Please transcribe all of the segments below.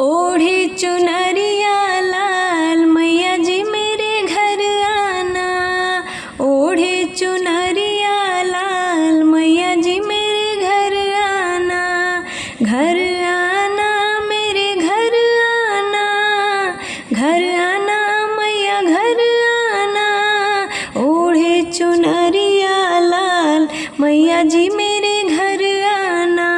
ओढ़े चुनरिया लाल मैया जी मेरे घर आना। ओढ़े चुनरिया लाल मैया जी मेरे घर आना। घर आना मेरे घर आना। घर आना मैया घर आना। ओढ़े चुनरिया लाल मैया जी मेरे घर आना।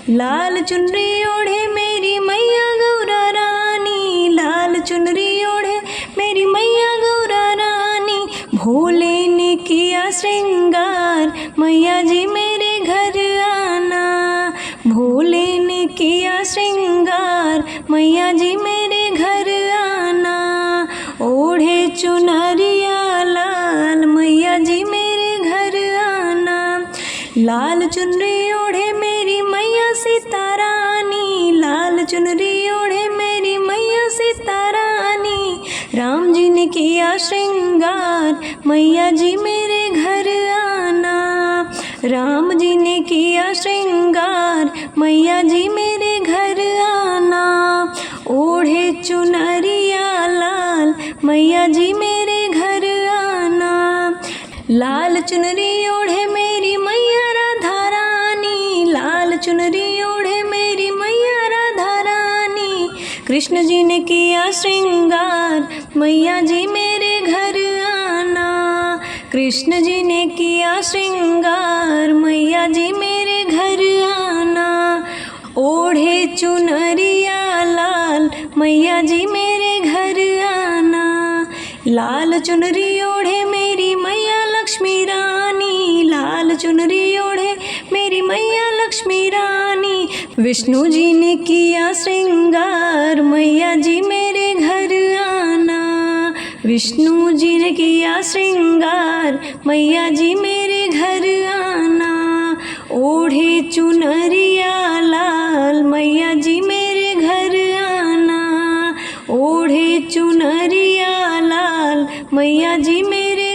लाल चुनरी ओढ़े मेरी मैया गौरा रानी। लाल चुनरी ओढ़े मेरी मैया गौरा रानी। भोले ने किया श्रृंगार मैया जी मेरे घर आना। भोले ने किया श्रृंगार मैया जी मेरे घर आना। ओढ़े चुनरिया लाल मैया जी मेरे घर आना। लाल चुनरी ओढ़े मेरी मैया सीता रानी। लाल चुनरी ओढ़े मेरी मैया सीता रानी। राम जी ने किया श्रृंगार मैया जी मेरे घर आना। राम जी ने किया श्रृंगार मैया जी मेरे घर आना। ओढ़े चुनरिया लाल मैया जी मेरे घर आना। लाल चुनरी ओढ़े मेरी मैया राधा रानी। लाल चुनरी ओढ़े मेरी मैया राधा रानी। कृष्ण जी ने किया श्रृंगार मैया जी मेरे घर आना। कृष्ण जी ने किया श्रृंगार मैया जी मेरे घर आना। ओढ़े चुनरिया लाल मैया जी मेरे घर आना। लाल चुनरी ओढ़े मेरी मैया लक्ष्मी रानी। लाल चुनरी ओढ़े मेरी मैया लक्ष्मी रानी। विष्णु जी ने किया श्रृंगार मैया जी मेरे घर आना। विष्णु जी ने किया श्रृंगार मैया जी मेरे घर आना। ओढ़े चुनरिया लाल मैया जी मेरे घर आना। ओढ़े चुनरिया लाल मैया जी मेरे